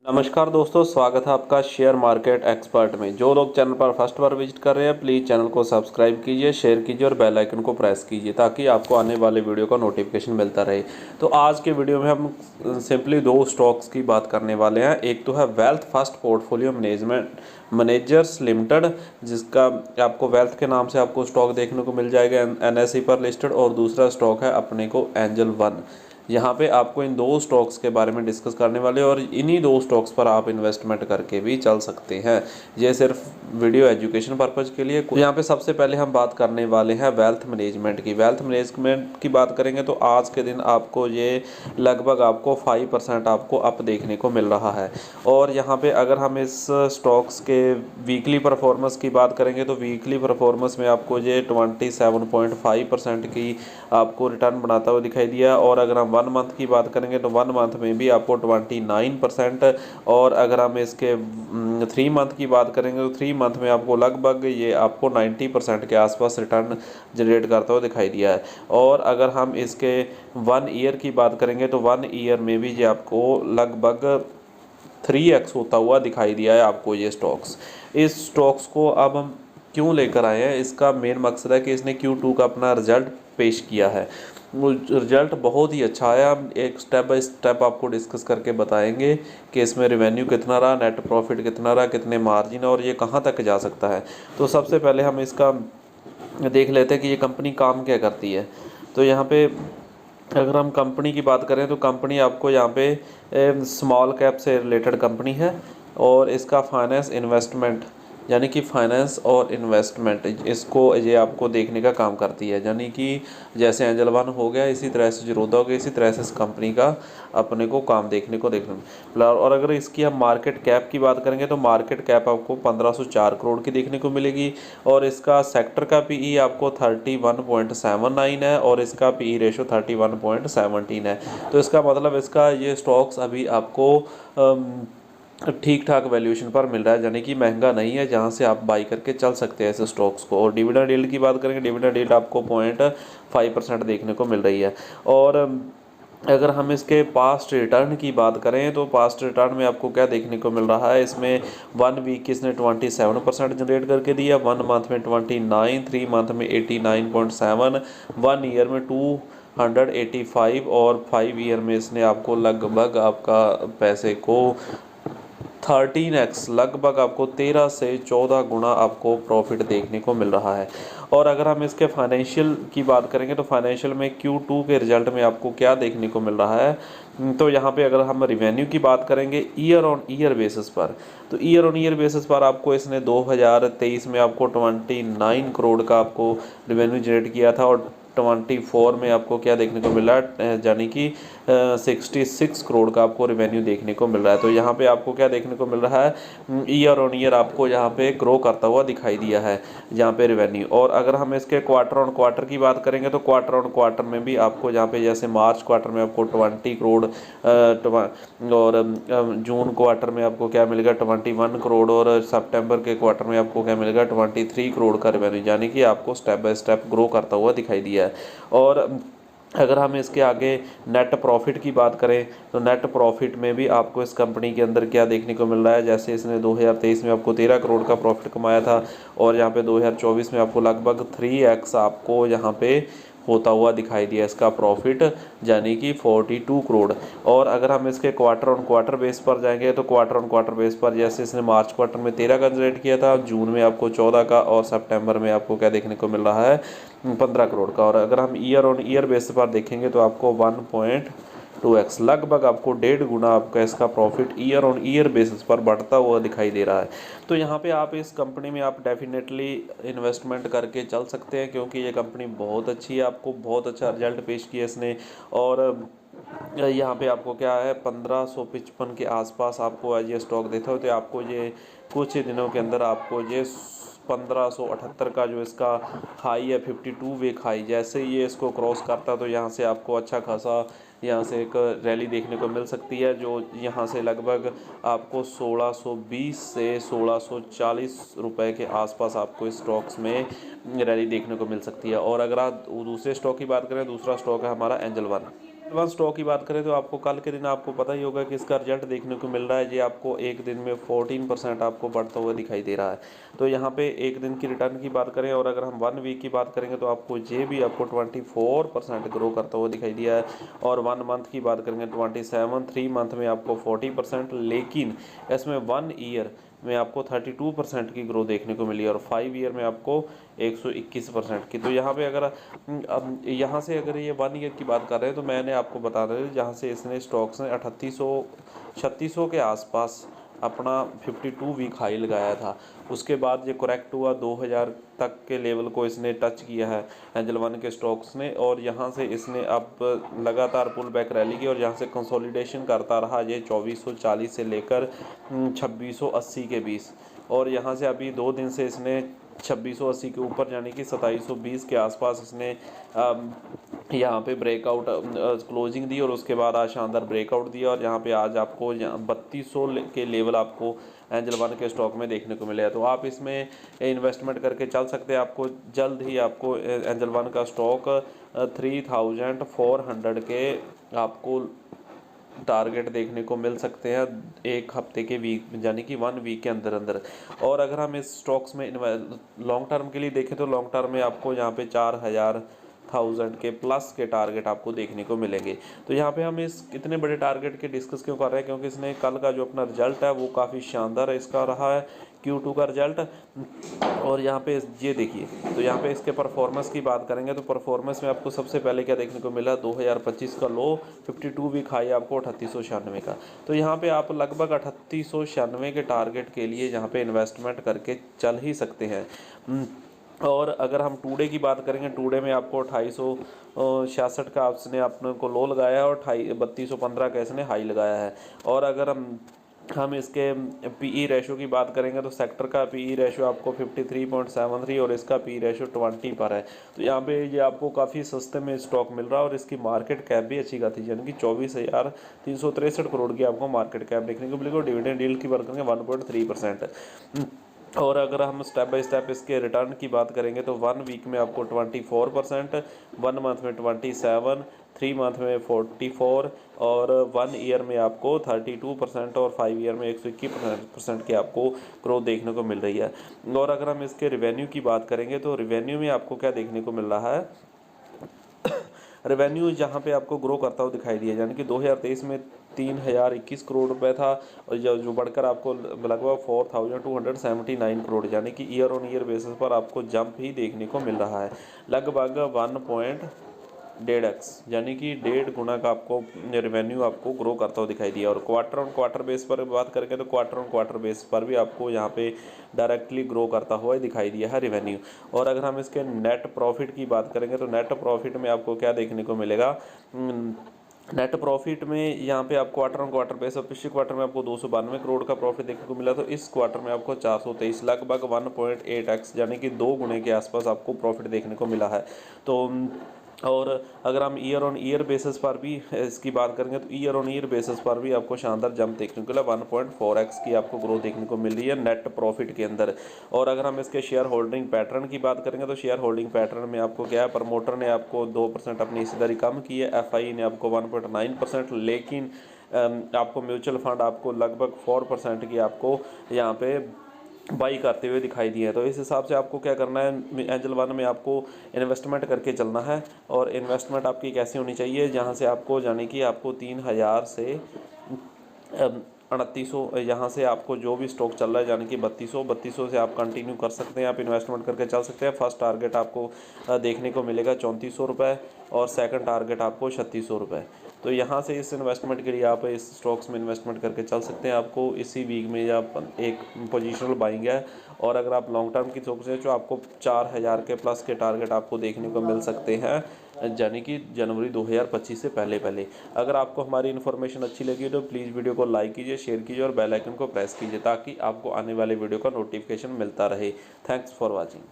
नमस्कार दोस्तों, स्वागत है आपका शेयर मार्केट एक्सपर्ट में। जो लोग चैनल पर फर्स्ट बार विजिट कर रहे हैं, प्लीज़ चैनल को सब्सक्राइब कीजिए, शेयर कीजिए और बेल आइकन को प्रेस कीजिए ताकि आपको आने वाले वीडियो का नोटिफिकेशन मिलता रहे। तो आज के वीडियो में हम सिंपली दो स्टॉक्स की बात करने वाले हैं। एक तो है wealth first portfolio managers limited, जिसका आपको वेल्थ के नाम से आपको स्टॉक देखने को मिल जाएगा NSE पर लिस्टेड, और दूसरा स्टॉक है अपने को एंजल वन। यहाँ पे आपको इन दो स्टॉक्स के बारे में डिस्कस करने वाले और इन्हीं दो स्टॉक्स पर आप इन्वेस्टमेंट करके भी चल सकते हैं। ये सिर्फ वीडियो एजुकेशन पर्पज़ के लिए। यहाँ पे सबसे पहले हम बात करने वाले हैं वेल्थ मैनेजमेंट की। वेल्थ मैनेजमेंट की बात करेंगे तो आज के दिन आपको ये लगभग आपको 5% आपको अप देखने को मिल रहा है। और यहाँ पे अगर हम इस स्टॉक्स के वीकली परफॉर्मेंस की बात करेंगे तो वीकली परफॉर्मेंस में आपको ये 27.5% की आपको रिटर्न बनाता हुआ दिखाई दिया। और अगर हम 1 मंथ की बात करेंगे तो 1 मंथ में भी आपको 29%। और अगर हम इसके 3 मंथ की बात करेंगे तो 3 मंथ में आपको लगभग ये आपको 90% के आसपास रिटर्न जनरेट करता हुआ दिखाई दिया है। और अगर हम इसके 1 ईयर की बात करेंगे तो 1 ईयर में भी ये आपको लगभग 3x होता हुआ दिखाई दिया है आपको ये स्टॉक्स। इस स्टॉक्स को अब हम क्यों लेकर आए हैं, इसका मेन मकसद है कि इसने Q2 का अपना रिजल्ट पेश किया है। वो रिजल्ट बहुत ही अच्छा आया। हम एक स्टेप बाय स्टेप आपको डिस्कस करके बताएंगे कि इसमें रेवेन्यू कितना रहा, नेट प्रॉफिट कितना रहा, कितने मार्जिन और ये कहाँ तक जा सकता है। तो सबसे पहले हम इसका देख लेते हैं कि ये कंपनी काम क्या करती है। तो यहाँ पे अगर हम कंपनी की बात करें तो कंपनी आपको यहाँ पे स्मॉल कैप से रिलेटेड कंपनी है। और इसका फाइनेंस इन्वेस्टमेंट यानी कि फाइनेंस और इन्वेस्टमेंट इसको ये आपको देखने का काम करती है। यानी कि जैसे एंजल वन हो गया, इसी तरह से जीरोधा हो गया, इसी तरह से इस कंपनी का अपने को काम देखने को और अगर इसकी हम मार्केट कैप की बात करेंगे तो मार्केट कैप आपको 1504 करोड़ की देखने को मिलेगी। और इसका सेक्टर का PE आपको 31.79 है और इसका PE रेशो 31.17 है। तो इसका मतलब इसका ये स्टॉक्स अभी आपको ठीक ठाक वैल्यूएशन पर मिल रहा है, यानी कि महंगा नहीं है, जहां से आप बाई करके चल सकते हैं ऐसे स्टॉक्स को। और डिविडेंड यील्ड की बात करेंगे, डिविडेंड यील्ड आपको 0.5% देखने को मिल रही है। और अगर हम इसके पास्ट रिटर्न की बात करें तो पास्ट रिटर्न में आपको क्या देखने को मिल रहा है, इसमें 1 वीक इसने 27% जनरेट करके दिया, 1 मंथ में 29, 3 मंथ में 89.7, 1 ईयर में 285 और 5 ईयर में इसने आपको लगभग आपका पैसे को 13x लगभग आपको 13 से 14 गुना आपको प्रॉफिट देखने को मिल रहा है। और अगर हम इसके फाइनेंशियल की बात करेंगे तो फाइनेंशियल में Q2 के रिजल्ट में आपको क्या देखने को मिल रहा है, तो यहाँ पे अगर हम रिवेन्यू की बात करेंगे ईयर ऑन ईयर बेसिस पर, तो ईयर ऑन ईयर बेसिस पर आपको इसने 2023 में आपको 29 करोड़ का आपको रिवेन्यू जनरेट किया था। और 24 में आपको क्या देखने को मिला, यानी कि 66 करोड़ का आपको रेवेन्यू देखने को मिल रहा है। तो यहाँ पे आपको क्या देखने को मिल रहा है, ईयर ऑन ईयर आपको यहाँ पे ग्रो करता हुआ दिखाई दिया है यहाँ पे रेवेन्यू। और अगर हम इसके क्वार्टर ऑन क्वार्टर की बात करेंगे तो क्वार्टर ऑन क्वार्टर में भी आपको यहाँ पे जैसे मार्च क्वार्टर में आपको 20 करोड़ और जून क्वार्टर में आपको क्या मिलेगा 21 करोड़ और सितंबर के क्वार्टर में आपको क्या मिलेगा 23 करोड़ का रेवेन्यू, यानी कि आपको स्टेप बाय स्टेप ग्रो करता हुआ दिखाई दिया है। और अगर हम इसके आगे नेट प्रॉफिट की बात करें तो नेट प्रॉफिट में भी आपको इस कंपनी के अंदर क्या देखने को मिल रहा है, जैसे इसने 2023 में आपको 13 करोड़ का प्रॉफिट कमाया था और यहाँ पे 2024 में आपको लगभग 3x आपको यहाँ पे होता हुआ दिखाई दिया इसका प्रॉफिट, यानी कि 42 करोड़। और अगर हम इसके क्वार्टर ऑन क्वार्टर बेस पर जाएंगे तो क्वार्टर ऑन क्वार्टर बेस पर जैसे इसने मार्च क्वार्टर में 13 का जनरेट किया था, जून में आपको 14 का और सितंबर में आपको क्या देखने को मिल रहा है 15 करोड़ का। और अगर हम ईयर ऑन ईयर बेस पर देखेंगे तो आपको 1.2x लगभग आपको 1.5 गुना आपका इसका profit year on year basis पर बढ़ता हुआ दिखाई दे रहा है। तो यहाँ पे आप इस कंपनी में आप डेफिनेटली इन्वेस्टमेंट करके चल सकते हैं, क्योंकि ये कंपनी बहुत अच्छी है, आपको बहुत अच्छा रिजल्ट पेश किया इसने। और यहाँ पे आपको क्या है 1555 के आसपास आपको ये स्टॉक देता हो, तो आपको ये कुछ ही दिनों के अंदर आपको ये 1578 का जो इसका हाई है 52 वीक हाई, जैसे ये इसको क्रॉस करता है तो यहाँ से आपको अच्छा खासा यहाँ से एक रैली देखने को मिल सकती है, जो यहाँ से लगभग आपको 1620 से 1640 रुपए के आसपास आपको इस स्टॉक्स में रैली देखने को मिल सकती है। और अगर आप दूसरे स्टॉक की बात करें, दूसरा स्टॉक है हमारा एंजल वन। एडवांस स्टॉक की बात करें तो आपको कल के दिन आपको पता ही होगा कि इसका रिजल्ट देखने को मिल रहा है। ये आपको एक दिन में 14% आपको बढ़ता हुआ दिखाई दे रहा है। तो यहाँ पे एक दिन की रिटर्न की बात करें और अगर हम 1 वीक की बात करेंगे तो आपको ये भी आपको 24% ग्रो करता हुआ दिखाई दिया है। और 1 मंथ की बात करेंगे 27, 3 मंथ में आपको 40%, लेकिन इसमें 1 ईयर में आपको 32% की ग्रोथ देखने को मिली और 5 ईयर में आपको 121% की। तो यहाँ पे अगर अब यहाँ से अगर ये 1 ईयर की बात कर रहे हैं तो मैंने आपको बता रहे जहाँ से इसने स्टॉक्स ने 3600 के आसपास अपना 52 वीक हाई लगाया था। उसके बाद ये करेक्ट हुआ 2000 तक के लेवल को इसने टच किया है एंजल वन के स्टॉक्स ने, और यहाँ से इसने अब लगातार पुल बैक रैली की और यहाँ से कंसोलिडेशन करता रहा ये 2440 से लेकर 2680 के बीच। और यहाँ से अभी 2 दिन से इसने 2680 के ऊपर यानी कि 2720 के आसपास इसने यहाँ पे ब्रेकआउट क्लोजिंग दी और उसके बाद आज शानदार ब्रेकआउट दिया और यहाँ पे आज आपको 3200 के लेवल आपको एंजल वन के स्टॉक में देखने को मिले। तो आप इसमें इन्वेस्टमेंट करके चल सकते हैं। आपको जल्द ही आपको एंजल वन का स्टॉक 3400 के आपको टारगेट देखने को मिल सकते हैं एक हफ्ते के वीक यानी कि 1 वीक के अंदर अंदर। और अगर हम इस स्टॉक्स में लॉन्ग टर्म के लिए देखें तो लॉन्ग टर्म में आपको यहाँ पे 4000 के प्लस के टारगेट आपको देखने को मिलेंगे। तो यहाँ पे हम इस इतने बड़े टारगेट के डिस्कस क्यों कर रहे हैं, क्योंकि इसने कल का जो अपना रिजल्ट है वो काफ़ी शानदार इसका रहा है Q2 का रिजल्ट। और यहाँ पे ये देखिए, तो यहाँ पे इसके परफॉर्मेंस की बात करेंगे तो परफॉर्मेंस में आपको सबसे पहले क्या देखने को मिला, 2025 का लो 52 वीक हाई आपको 3896 का। तो यहाँ पे आप लगभग 3896 के टारगेट के लिए यहाँ पे इन्वेस्टमेंट करके चल ही सकते हैं। और अगर हम टुडे की बात करेंगे, टुडे में आपको 2866 का आपने अपने को लो लगाया है और 3215 का इसने हाई लगाया है। और अगर हम इसके पीई रेशो की बात करेंगे तो सेक्टर का पीई रेशो आपको 53.73 और इसका पीई रेशो 20 पर है। तो यहाँ पे ये आपको काफ़ी सस्ते में स्टॉक मिल रहा है और इसकी मार्केट कैप भी अच्छी खासी यानी कि 24,363 करोड़ की आपको मार्केट कैप देखने को मिलेगी। और डिविडेंड यील्ड की बात करेंगे 1.3%। और अगर हम स्टेप बाय स्टेप इसके रिटर्न की बात करेंगे तो 1 वीक में आपको 24%, 1 मंथ में 27, 3 मंथ में 44 और 1 ईयर में आपको 32% और 5 ईयर में 121% की आपको ग्रोथ देखने को मिल रही है। और अगर हम इसके रिवेन्यू की बात करेंगे तो रिवेन्यू में आपको क्या देखने को मिल रहा है, रेवेन्यू जहाँ पे आपको ग्रो करता हुआ दिखाई दिया, यानी कि 2023 में 3021 करोड़ रुपए था और जो बढ़कर आपको लगभग 4279 करोड़ यानी कि ईयर ऑन ईयर बेसिस पर आपको जंप ही देखने को मिल रहा है, लगभग 1.5x यानी कि 1.5 गुना का आपको रेवेन्यू आपको ग्रो करता हुआ दिखाई दिया। और क्वार्टर ऑन क्वार्टर बेस पर बात करेंगे तो क्वार्टर ऑन क्वार्टर बेस पर भी आपको यहाँ पे डायरेक्टली ग्रो करता हुआ दिखाई दिया है रेवेन्यू। और अगर हम इसके नेट प्रॉफिट की बात करेंगे तो नेट प्रॉफिट में आपको क्या देखने को मिलेगा, नेट प्रॉफिट में यहाँ पे आप क्वार्टर ऑन क्वार्टर बेस, पिछले क्वार्टर में आपको 292 करोड़ का प्रॉफिट देखने को मिला, तो इस क्वार्टर में आपको 423 लगभग 1.8x यानी कि 2 गुने के आसपास आपको प्रॉफिट देखने को मिला है। तो और अगर हम ईयर ऑन ईयर बेसिस पर भी इसकी बात करेंगे तो ईयर ऑन ईयर बेसिस पर भी आपको शानदार जंप देखने को मिला, 1.4x की आपको ग्रोथ देखने को मिल रही है नेट प्रॉफिट के अंदर। और अगर हम इसके शेयर होल्डिंग पैटर्न की बात करेंगे तो शेयर होल्डिंग पैटर्न में आपको क्या है, प्रमोटर ने आपको 2% अपनी हिस्सेदारी कम की है, FI ने आपको 1.9%, लेकिन आपको म्यूचुअल फंड आपको लगभग 4% की आपको यहाँ पे बाई करते हुए दिखाई दिए हैं। तो इस हिसाब से आपको क्या करना है, एंजल वन में आपको इन्वेस्टमेंट करके चलना है। और इन्वेस्टमेंट आपकी कैसी होनी चाहिए, जहां से आपको यानी कि आपको 3000 से 3800 यहाँ से आपको जो भी स्टॉक चल रहा है यानी कि 3200 से आप कंटिन्यू कर सकते हैं, आप इन्वेस्टमेंट करके चल सकते हैं। फर्स्ट टारगेट आपको देखने को मिलेगा 3400 रुपये और सेकंड टारगेट आपको 3600 रुपये। तो यहाँ से इस इन्वेस्टमेंट के लिए आप इस स्टॉक्स में इन्वेस्टमेंट करके चल सकते हैं। आपको इसी वीक में या एक पोजिशनल बाइंग है। और अगर आप लॉन्ग टर्म की सोच रहे हैं तो आपको 4000 के प्लस के टारगेट आपको देखने को मिल सकते हैं यानी कि जनवरी 2025 से पहले। अगर आपको हमारी इन्फॉर्मेशन अच्छी लगी तो प्लीज़ वीडियो को लाइक कीजिए, शेयर कीजिए और बेल आइकन को प्रेस कीजिए ताकि आपको आने वाले वीडियो का नोटिफिकेशन मिलता रहे। Thanks for watching.